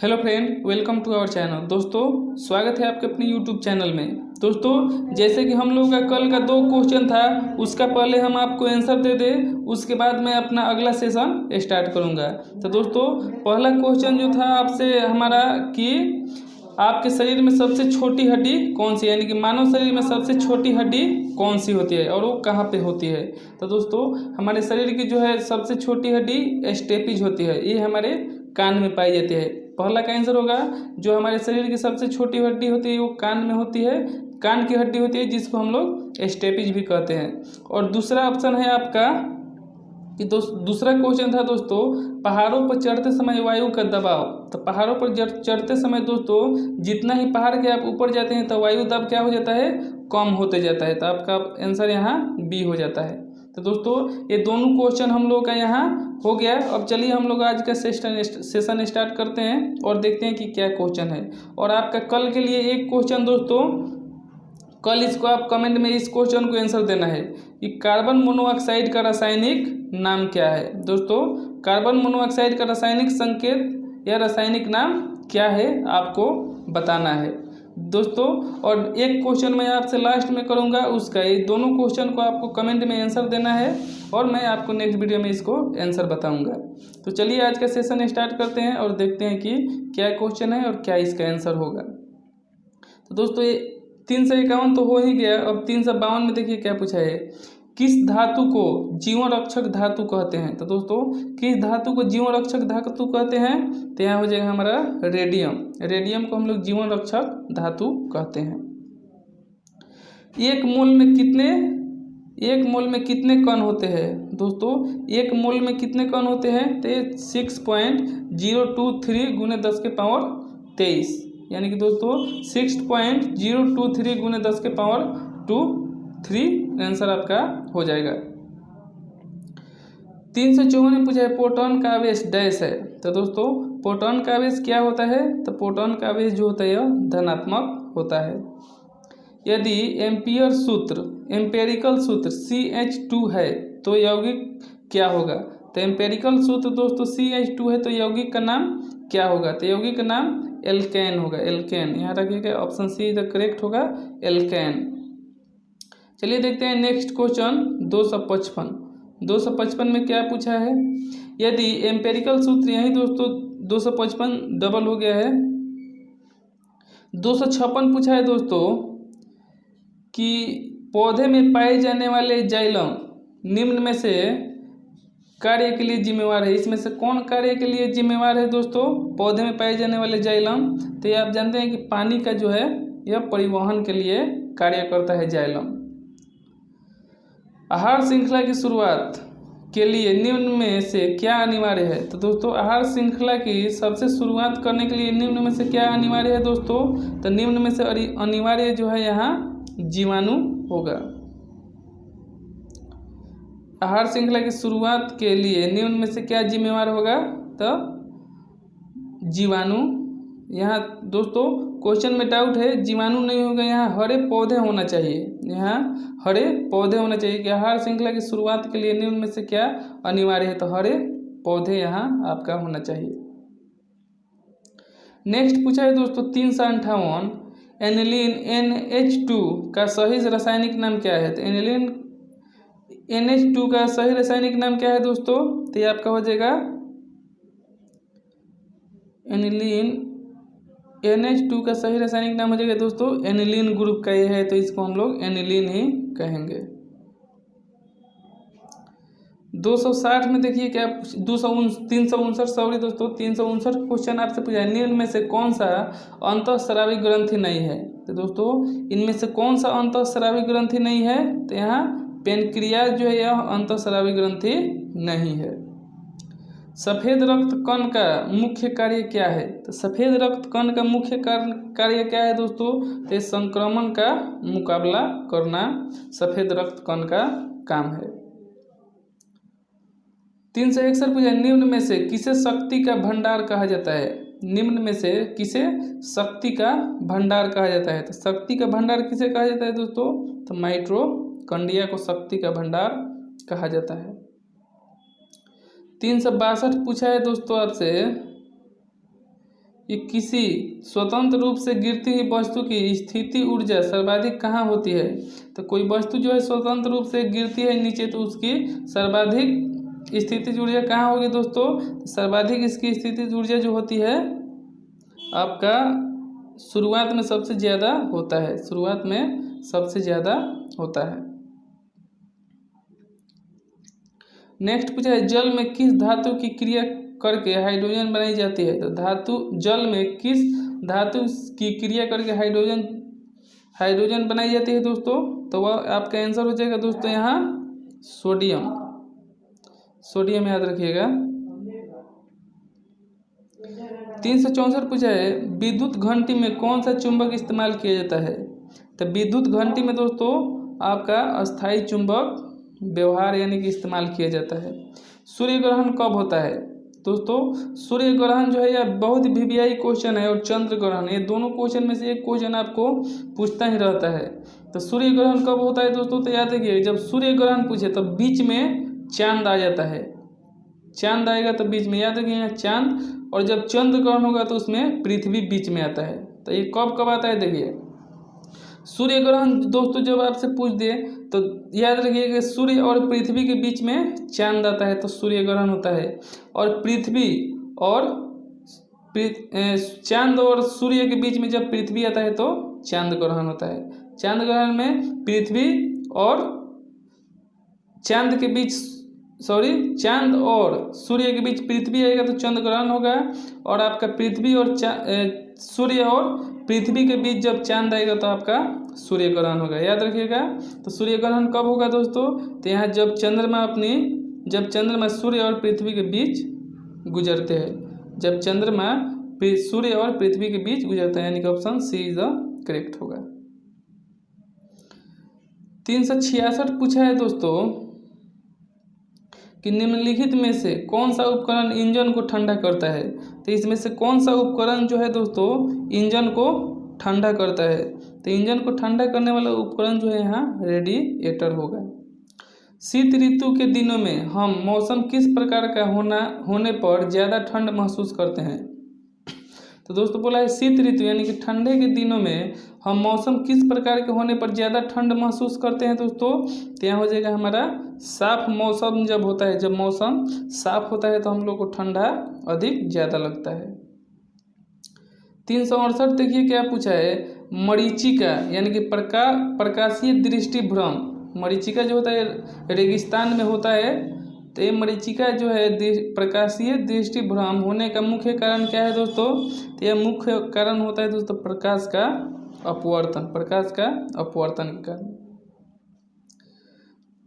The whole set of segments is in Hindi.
Hello friend, welcome to our channel. दोस्तों, स्वागत है आपके अपने यूट्यूब चैनल में। दोस्तों, जैसे कि हम लोगों का कल का 2 क्वेश्चन था, उसका पहले हम आपको आंसर दे दें, उसके बाद मैं अपना अगला सेशन स्टार्ट करूंगा। तो दोस्तों, पहला क्वेश्चन जो था आपसे हमारा कि आपके शरीर में सबसे छोटी हड्डी कौन सी है, यानी कि मानव शरीर में सबसे छोटी हड्डी कौन सी होती है और वो कहाँ पे होती है। तो दोस्तों, हमारे शरीर की जो है सबसे छोटी हड्डी स्टेपिज होती है। ये हमारे कान में पाई जाती है। पहला का आंसर होगा, जो हमारे शरीर की सबसे छोटी हड्डी होती है वो कान में होती है, कान की हड्डी होती है, जिसको हम लोग स्टेपिज भी कहते हैं। और दूसरा ऑप्शन है आपका कि दूसरा क्वेश्चन था दोस्तों, पहाड़ों पर चढ़ते समय वायु का दबाव। तो पहाड़ों पर चढ़ते समय दोस्तों, जितना ही पहाड़ के आप ऊपर जाते हैं तो वायु दबाव क्या हो जाता है, कम होते जाता है। तो आपका आंसर यहाँ बी हो जाता है। तो दोस्तों, ये दोनों क्वेश्चन हम लोग का यहाँ हो गया। अब चलिए हम लोग आज का सेशन स्टार्ट करते हैं और देखते हैं कि क्या क्वेश्चन है। और आपका कल के लिए एक क्वेश्चन दोस्तों, कल इसको आप कमेंट में इस क्वेश्चन को आंसर देना है कि कार्बन मोनोऑक्साइड का रासायनिक नाम क्या है। दोस्तों, कार्बन मोनोऑक्साइड का रासायनिक संकेत या रासायनिक नाम क्या है, आपको बताना है दोस्तों। और एक क्वेश्चन मैं आपसे लास्ट में करूंगा, उसका ये दोनों क्वेश्चन को आपको कमेंट में आंसर देना है और मैं आपको नेक्स्ट वीडियो में इसको आंसर बताऊंगा। तो चलिए आज का सेशन स्टार्ट करते हैं और देखते हैं कि क्या क्वेश्चन है और क्या इसका आंसर होगा। तो दोस्तों, ये 351 तो हो ही गया। अब 352 में देखिए क्या पूछा है, किस धातु को जीवन रक्षक धातु कहते हैं। तो दोस्तों, किस धातु को जीवन रक्षक धातु कहते हैं, तो यहाँ हो जाएगा हमारा रेडियम। रेडियम को हम लोग जीवन रक्षक धातु कहते हैं। एक मोल में कितने कण होते हैं। दोस्तों, एक मोल में कितने कण होते हैं, तो 6.023 गुने 10 के पावर 23, यानी कि दोस्तों 6.023 गुने 10 के पावर 23 आंसर आपका हो जाएगा। 354 में पूछा है, प्रोटॉन का आवेश डैश है। तो दोस्तों, प्रोटॉन का आवेश क्या होता है, तो प्रोटॉन का आवेश जो होता है यह धनात्मक होता है। यदि एम्पेरिकल सूत्र CH2 है तो यौगिक क्या होगा। तो एम्पेरिकल सूत्र दोस्तों CH2 है तो यौगिक का नाम क्या होगा, तो यौगिक का नाम एल्केन होगा। एल्केन यहाँ रखिएगा, ऑप्शन सी द करेक्ट होगा, एल्केन। चलिए देखते हैं नेक्स्ट क्वेश्चन 255 में क्या पूछा है। यदि एम्पेरिकल सूत्र, यही दोस्तों 255 डबल हो गया है। 256 पूछा है दोस्तों कि पौधे में पाए जाने वाले जाइलम निम्न में से कार्य के लिए जिम्मेवार है। इसमें से कौन कार्य के लिए जिम्मेवार है दोस्तों, पौधे में पाए जाने वाले जाइलम। तो ये आप जानते हैं कि पानी का जो है यह परिवहन के लिए कार्य करता है जाइलम। आहार श्रृंखला की शुरुआत के लिए निम्न में से क्या अनिवार्य है। तो दोस्तों, आहार श्रृंखला की सबसे शुरुआत करने के लिए निम्न में से क्या अनिवार्य है दोस्तों, तो निम्न में से अनिवार्य जो है यहाँ जीवाणु होगा। आहार श्रृंखला की शुरुआत के लिए निम्न में से क्या जिम्मेवार होगा, तो जीवाणु। यहाँ दोस्तों क्वेश्चन में डाउट है, जीवाणु नहीं होगा, यहाँ हरे पौधे होना चाहिए। यहाँ हरे पौधे होना चाहिए कि आहार श्रृंखला की शुरुआत के लिए निम्न में से क्या अनिवार्य है, तो हरे पौधे यहाँ आपका होना चाहिए। नेक्स्ट पूछा है दोस्तों 358, एनिलीन NH2 का सही रासायनिक नाम क्या है। तो एनिलीन NH2 का सही रासायनिक नाम क्या है दोस्तों, तो ये आपका हो जाएगा एनिलीन NH2 का सही रासायनिक नाम हो जाएगा दोस्तों एनिलीन ग्रुप का ये है, तो इसको हम लोग एनिलीन ही कहेंगे। 260 में देखिए क्या 359 सॉरी दोस्तों 359 क्वेश्चन आपसे पूछा है, निम्न में से कौन सा अंतःस्रावी ग्रंथि नहीं है। तो दोस्तों, इनमें से कौन सा अंतःस्रावी ग्रंथि नहीं है, तो यहाँ पेनक्रियाज जो है यह अंतःस्रावी ग्रंथि नहीं है। सफ़ेद रक्त कण का मुख्य कार्य क्या है। तो सफ़ेद रक्त कण का मुख्य कार्य क्या है दोस्तों, तो संक्रमण का मुकाबला करना सफ़ेद रक्त कण का काम है। 361 पूछा, निम्न में से किसे शक्ति का भंडार कहा जाता है। निम्न में से किसे शक्ति का भंडार कहा जाता है। तो शक्ति का भंडार किसे कहा जाता है दोस्तों, तो माइटोकॉन्ड्रिया को शक्ति का भंडार कहा जाता है। 362 पूछा है दोस्तों आपसे कि किसी स्वतंत्र रूप से गिरती हुई वस्तु की स्थिति ऊर्जा सर्वाधिक कहाँ होती है। तो कोई वस्तु जो है स्वतंत्र रूप से गिरती है नीचे तो उसकी सर्वाधिक स्थितिज ऊर्जा कहाँ होगी दोस्तों। सर्वाधिक इसकी स्थितिज ऊर्जा जो होती है आपका शुरुआत में सबसे ज़्यादा होता है, शुरुआत में सबसे ज़्यादा होता है। नेक्स्ट पूछा है जल में किस धातु की क्रिया करके हाइड्रोजन बनाई जाती है। तो धातु जल में किस धातु की क्रिया करके हाइड्रोजन बनाई जाती है दोस्तों। तो वह आपका आंसर हो जाएगा दोस्तों यहाँ सोडियम। सोडियम याद रखिएगा। 364 पूछा है विद्युत घंटी में कौन सा चुंबक इस्तेमाल किया जाता है। तो विद्युत घंटी में दोस्तों आपका अस्थाई चुंबक व्यवहार यानी कि इस्तेमाल किया जाता है। सूर्य ग्रहण कब होता है दोस्तों। सूर्य ग्रहण जो है यह बहुत वीवीआई क्वेश्चन है, और चंद्र ग्रहण, ये दोनों क्वेश्चन में से एक क्वेश्चन आपको पूछता ही रहता है। तो सूर्य ग्रहण कब होता है दोस्तों। तो याद रखिए जब सूर्य ग्रहण पूछे तो बीच में चांद आ जाता है, चांद आएगा तो बीच में, याद रखिए यहाँ चांद। और जब चंद्र ग्रहण होगा तो उसमें पृथ्वी बीच में आता है। तो ये कब कब आता है देखिए। सूर्य ग्रहण दोस्तों जब आपसे पूछ दे तो याद रखिए कि सूर्य और पृथ्वी के बीच में चांद आता है तो सूर्य ग्रहण होता है। और पृथ्वी और चांद और सूर्य के बीच में जब पृथ्वी आता है तो चांद ग्रहण होता है। चांद ग्रहण में पृथ्वी और चांद के बीच चांद और सूर्य के बीच पृथ्वी आएगा तो चंद्र ग्रहण होगा। और आपका पृथ्वी और सूर्य और पृथ्वी के बीच जब चांद आएगा तो आपका सूर्य ग्रहण होगा, याद रखिएगा। तो सूर्य ग्रहण कब होगा दोस्तों। तो यहाँ जब चंद्रमा सूर्य और पृथ्वी के बीच गुजरते हैं, जब चंद्रमा सूर्य और पृथ्वी के बीच गुजरते हैं, यानी कि option C is the correct होगा। 366 पूछा है दोस्तों कि निम्नलिखित में से कौन सा उपकरण इंजन को ठंडा करता है। तो इसमें से कौन सा उपकरण जो है दोस्तों इंजन को ठंडा करता है। तो इंजन को ठंडा करने वाला उपकरण जो है यहाँ रेडिएटर होगा। शीत ऋतु के दिनों में हम मौसम किस प्रकार का होने पर ज़्यादा ठंड महसूस करते हैं। तो दोस्तों बोला है शीत ऋतु यानी कि ठंडे के दिनों में हम मौसम किस प्रकार के होने पर ज़्यादा ठंड महसूस करते हैं दोस्तों। तो यहाँ हो जाएगा हमारा साफ मौसम जब होता है, जब मौसम साफ होता है तो हम लोग को ठंडा अधिक ज़्यादा लगता है। 368 देखिए क्या पूछा है मरीचिका यानी कि प्रकाशीय दृष्टि भ्रम। मरीचिका जो होता है रेगिस्तान में होता है। तो ये मरीचिका जो है प्रकाशीय दृष्टि भ्रम होने का मुख्य कारण क्या है दोस्तों। तो यह मुख्य कारण होता है दोस्तों प्रकाश का अपवर्तन के कारण।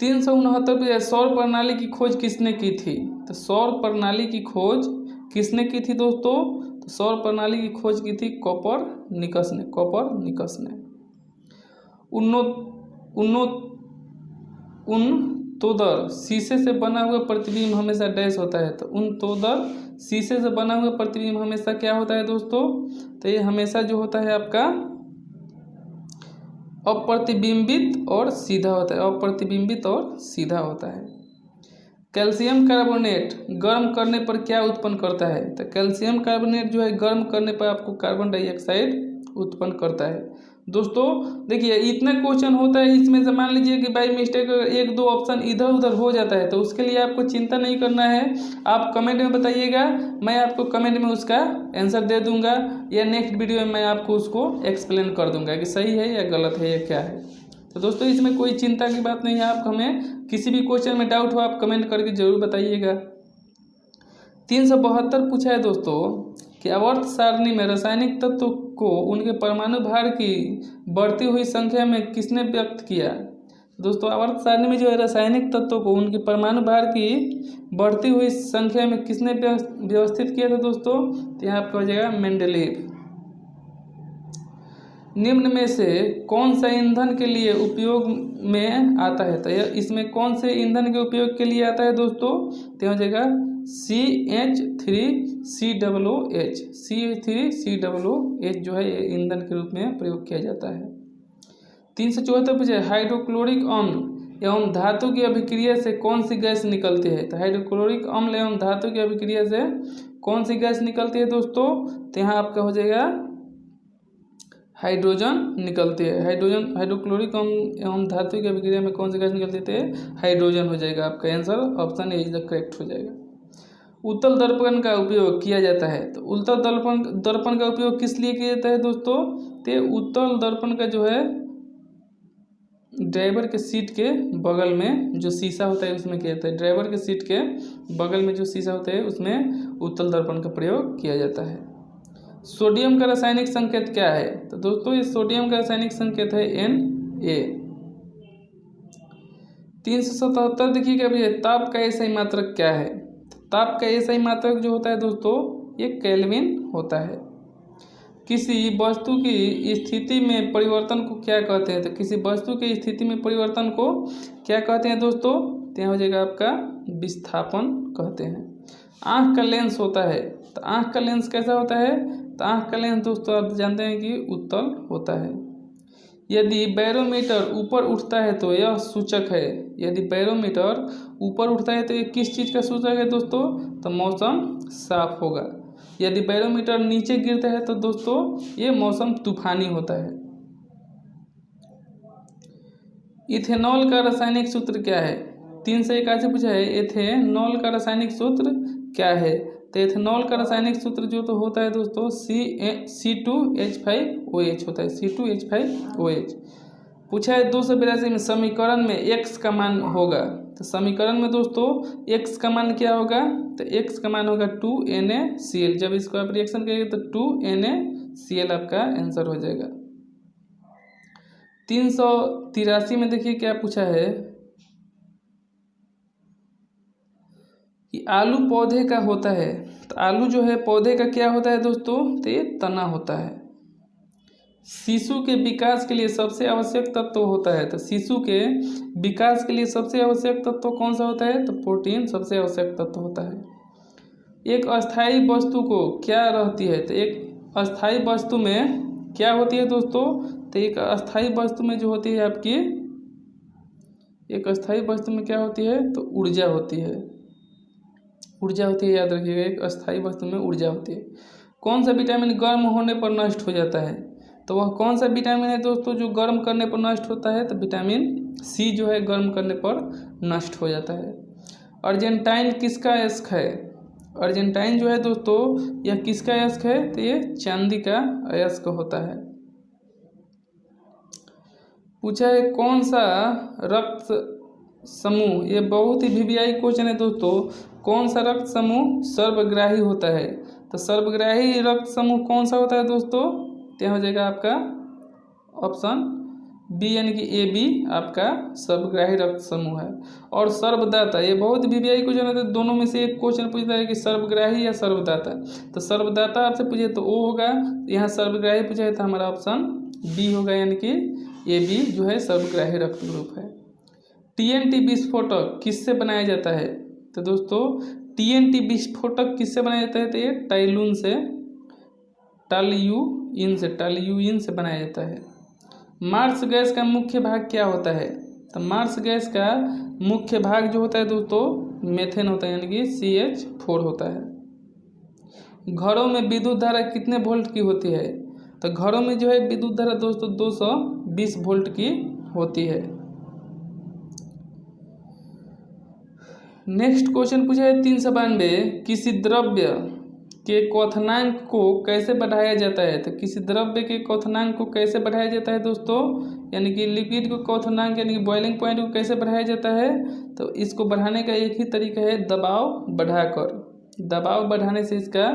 369 सौर प्रणाली की खोज किसने की थी। तो सौर प्रणाली की खोज किसने की थी दोस्तों। तो सौर प्रणाली की खोज की थी कोपरनिकस ने। उनतोदर शीशे से बना हुआ प्रतिबिंब हमेशा डैश होता है। तो उनतोदर शीशे से बना हुआ प्रतिबिंब हमेशा क्या होता है दोस्तों। तो ये हमेशा जो होता है आपका अप्रतिबिंबित और सीधा होता है। कैल्शियम कार्बोनेट गर्म करने पर क्या उत्पन्न करता है। तो कैल्शियम कार्बोनेट जो है गर्म करने पर आपको कार्बन डाइऑक्साइड उत्पन्न करता है। दोस्तों देखिए इतना क्वेश्चन होता है, इसमें से मान लीजिए कि बाई मिस्टेक एक दो ऑप्शन इधर उधर हो जाता है तो उसके लिए आपको चिंता नहीं करना है। आप कमेंट में बताइएगा, मैं आपको कमेंट में उसका आंसर दे दूंगा, या नेक्स्ट वीडियो में मैं आपको उसको एक्सप्लेन कर दूंगा कि सही है या गलत है या क्या है। तो दोस्तों इसमें कोई चिंता की बात नहीं है। आप हमें किसी भी क्वेश्चन में डाउट हो आप कमेंट करके जरूर बताइएगा। 372 पूछा है दोस्तों कि आवर्त सारणी में रासायनिक तत्व को उनके परमाणु भार की बढ़ती हुई संख्या में किसने व्यक्त किया। दोस्तों आवर्त सारणी में जो है रासायनिक तत्वों को उनके परमाणु भार की बढ़ती हुई संख्या में किसने व्यवस्थित किया था दोस्तों। तो यहाँ आपका हो जाएगा मेंडलीव। निम्न में से कौन सा ईंधन के लिए उपयोग में आता है। तो इसमें कौन से ईंधन के उपयोग के लिए आता है दोस्तों। तो हो जाएगा CH3COOH जो है ये ईंधन के रूप में प्रयोग किया जाता है। 374 पूछे हाइड्रोक्लोरिक अम्ल एवं धातु की अभिक्रिया से कौन सी गैस निकलती है? तो हाइड्रोक्लोरिक अम्ल एवं धातु की अभिक्रिया से कौन सी गैस निकलती है दोस्तों? तो यहाँ आपका हो जाएगा हाइड्रोजन निकलती है। हाइड्रोक्लोरिक अम्ल एवं धातु की अभिक्रिया में कौन सी गैस निकलती है? हाइड्रोजन हो जाएगा। आपका answer option A is the correct हो जाएगा। उत्तल दर्पण का उपयोग किया जाता है। तो उत्तल दर्पण का उपयोग किस लिए किया जाता है दोस्तों? तो उत्तल दर्पण का जो है ड्राइवर के सीट के बगल में जो शीशा होता है उसमें किया जाता है। ड्राइवर के सीट के बगल में जो शीशा होता है उसमें उत्तल दर्पण का प्रयोग किया जाता है। सोडियम का रासायनिक संकेत क्या है? तो दोस्तों ये सोडियम का रासायनिक संकेत है Na। 377 देखिएगा भैया, ताप का एसआई मात्रक क्या है? ताप का एसआई मात्रक जो होता है दोस्तों ये केल्विन होता है। किसी वस्तु की स्थिति में परिवर्तन को क्या कहते हैं? तो किसी वस्तु की स्थिति में परिवर्तन को क्या कहते हैं दोस्तों? तो यहाँ हो जाएगा आपका विस्थापन कहते हैं। आँख का लेंस होता है, तो आँख का लेंस कैसा होता है? तो आँख का लेंस दोस्तों आप जानते हैं कि उत्तल होता है। यदि बैरोमीटर ऊपर उठता है तो यह सूचक है। यदि बैरोमीटर ऊपर उठता है तो ये किस चीज़ का सूचक है दोस्तों? तो मौसम साफ होगा। यदि बैरोमीटर नीचे गिरता है तो दोस्तों ये मौसम तूफानी होता है। इथेनॉल का रासायनिक सूत्र क्या है? 3 से 81 पूछा है, इथेनॉल का रासायनिक सूत्र क्या है? तो इथेनॉल का रासायनिक सूत्र जो तो होता है दोस्तों C2H5OH होता है। C2H5OH पूछा है 282 में समीकरण में x का मान होगा। तो समीकरण में दोस्तों x का मान क्या होगा? तो x का मान होगा 2NaCl। जब इसको आप रिएक्शन करेंगे तो 2NaCl आपका आंसर हो जाएगा। 383 में देखिए क्या पूछा है कि आलू पौधे का होता है। तो आलू जो है पौधे का क्या होता है दोस्तों? तो ये तना होता है। शिशु के विकास के लिए सबसे आवश्यक तत्व होता है। तो शिशु के विकास के लिए सबसे आवश्यक तत्व कौन सा होता है? तो प्रोटीन सबसे आवश्यक तत्व होता है। एक अस्थायी वस्तु को क्या रहती है? तो एक अस्थायी वस्तु में क्या होती है दोस्तों? तो एक अस्थायी वस्तु में जो होती है आपकी, एक अस्थायी वस्तु में क्या होती है? तो ऊर्जा होती है। ऊर्जा होती है, याद रखिएगा, एक अस्थायी वस्तु में ऊर्जा होती है। कौन सा विटामिन गर्म होने पर नष्ट हो जाता है? तो वह कौन सा विटामिन है दोस्तों जो गर्म करने पर नष्ट होता है? तो विटामिन सी जो है गर्म करने पर नष्ट हो जाता है। अर्जेंटाइन किसका अयस्क है? अर्जेंटाइन जो है दोस्तों यह किसका अयस्क है? तो ये चांदी का अयस्क होता है। पूछा है कौन सा रक्त समूह, ये बहुत ही वीवीआई क्वेश्चन है दोस्तों, कौन सा रक्त समूह सर्वग्राही होता है? तो सर्वग्राही रक्त समूह कौन सा होता है दोस्तों? तो हो जाएगा आपका ऑप्शन बी यानी कि AB आपका सर्वग्राही रक्त समूह है। और सर्वदाता, ये बहुत वीवीआई क्वेश्चन है, तो दोनों में से एक क्वेश्चन पूछता है कि सर्वग्राही या सर्वदाता। तो सर्वदाता आपसे पूछे तो O होगा, यहाँ सर्वग्राही पूछा है तो हमारा ऑप्शन B होगा यानी कि AB जो है सर्वग्राही रक्त ग्रुप है। TNT विस्फोटक किससे बनाया जाता है? तो दोस्तों TNT विस्फोटक किससे बनाया जाता है? तो ये टाल्यूइन से बनाया जाता है। मार्स गैस का मुख्य भाग क्या होता है? तो मार्स गैस का मुख्य भाग जो होता है दोस्तों मेथेन होता है यानी कि CH4 होता है। घरों में विद्युत धारा कितने वोल्ट की होती है? तो घरों में जो है विद्युत धारा दोस्तों 220 वोल्ट की होती है। नेक्स्ट क्वेश्चन पूछा है 392, किसी द्रव्य के क्वथनांक को कैसे बढ़ाया जाता है? तो किसी द्रव्य के क्वथनांक को कैसे बढ़ाया जाता है दोस्तों? यानी कि लिक्विड को क्वथनांक यानी कि बॉइलिंग पॉइंट को कैसे बढ़ाया जाता है? तो इसको बढ़ाने का एक ही तरीका है, दबाव बढ़ाकर। दबाव बढ़ाने से इसका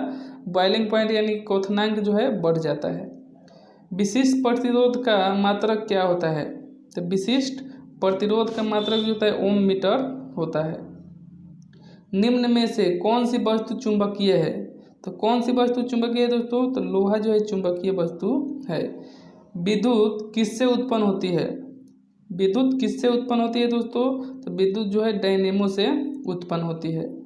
बॉइलिंग पॉइंट यानी क्वथनांक जो है बढ़ जाता है। विशिष्ट प्रतिरोध का मात्रक क्या होता है? तो विशिष्ट प्रतिरोध का मात्रक जो होता है ओम मीटर होता है। निम्न में से कौन सी वस्तु चुंबकीय है? तो कौन सी वस्तु चुंबकीय है दोस्तों? तो लोहा जो है चुंबकीय वस्तु है। विद्युत किससे उत्पन्न होती है? विद्युत किससे उत्पन्न होती है दोस्तों? तो विद्युत जो है डायनेमो से उत्पन्न होती है।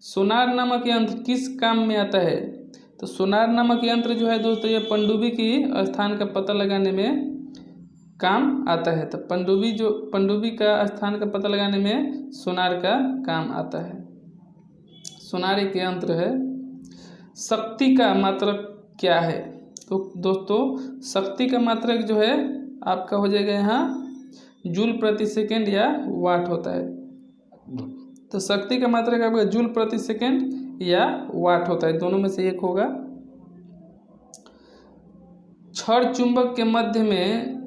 सोनार नामक यंत्र किस काम में आता है? तो सोनार नामक यंत्र जो है दोस्तों ये पनडुब्बी की स्थान का पता लगाने में काम आता है। तो पनडुब्बी का स्थान का पता लगाने में सोनार का काम आता है। सोनार एक यंत्र है। शक्ति का मात्रक क्या है? तो दोस्तों शक्ति का मात्रक जो है आपका हो जाएगा यहाँ जूल प्रति सेकेंड या वाट होता है। तो शक्ति का मात्रक आपका जूल प्रति सेकेंड या वाट होता है, दोनों में से एक होगा। छड़ चुंबक के मध्य में,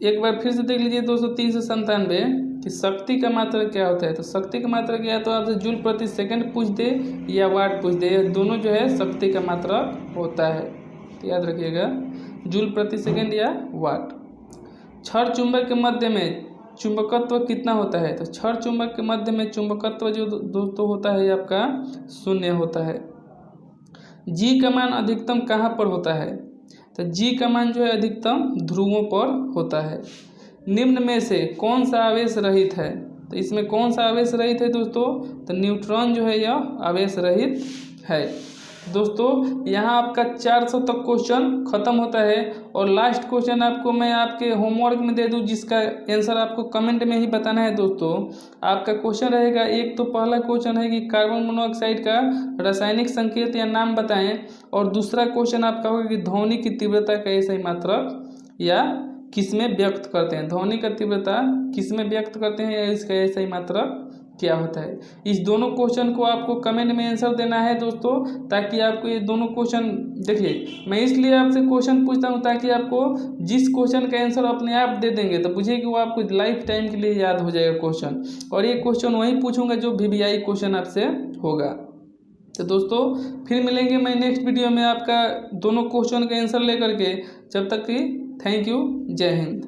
एक बार फिर से देख लीजिए दोस्तों 397 कि शक्ति का मात्रक क्या होता है। तो शक्ति का मात्रक या तो आपसे जूल प्रति सेकंड पूछ दे या वाट पूछ दे, दोनों जो है शक्ति का मात्रक होता है। तो याद रखिएगा जूल प्रति सेकंड या वाट। छड़ चुंबक के मध्य में चुंबकत्व कितना होता है? तो छड़ चुंबक के मध्य में चुंबकत्व जो दोस्तों होता है आपका 0 होता है। जी का मान अधिकतम कहाँ पर होता है? तो जी का मान जो है अधिकतम ध्रुवों पर होता है। निम्न में से कौन सा आवेश रहित है? तो इसमें कौन सा आवेश रहित है दोस्तों? तो न्यूट्रॉन जो है यह आवेश रहित है। दोस्तों यहाँ आपका 400 तक क्वेश्चन खत्म होता है और लास्ट क्वेश्चन आपको मैं आपके होमवर्क में दे दूँ, जिसका आंसर आपको कमेंट में ही बताना है। दोस्तों आपका क्वेश्चन रहेगा, एक तो पहला क्वेश्चन है कि कार्बन मोनोऑक्साइड का रासायनिक संकेत या नाम बताएं, और दूसरा क्वेश्चन आपका होगा कि ध्वनि की तीव्रता का ऐसा मात्रक या किसमें व्यक्त करते हैं, ध्वनि का तीव्रता किसमें व्यक्त करते हैं या इसका ऐसा मात्रक क्या होता है। इस दोनों क्वेश्चन को आपको कमेंट में आंसर देना है दोस्तों, ताकि आपको ये दोनों क्वेश्चन, देखिए मैं इसलिए आपसे क्वेश्चन पूछता हूँ ताकि आपको जिस क्वेश्चन का आंसर अपने आप दे देंगे तो बुझिए कि वो आपको लाइफ टाइम के लिए याद हो जाएगा क्वेश्चन, और ये क्वेश्चन वही पूछूंगा जो VVI क्वेश्चन आपसे होगा। तो दोस्तों फिर मिलेंगे मैं नेक्स्ट वीडियो में आपका दोनों क्वेश्चन का आंसर लेकर के। जब तक कि थैंक यू, जय हिंद।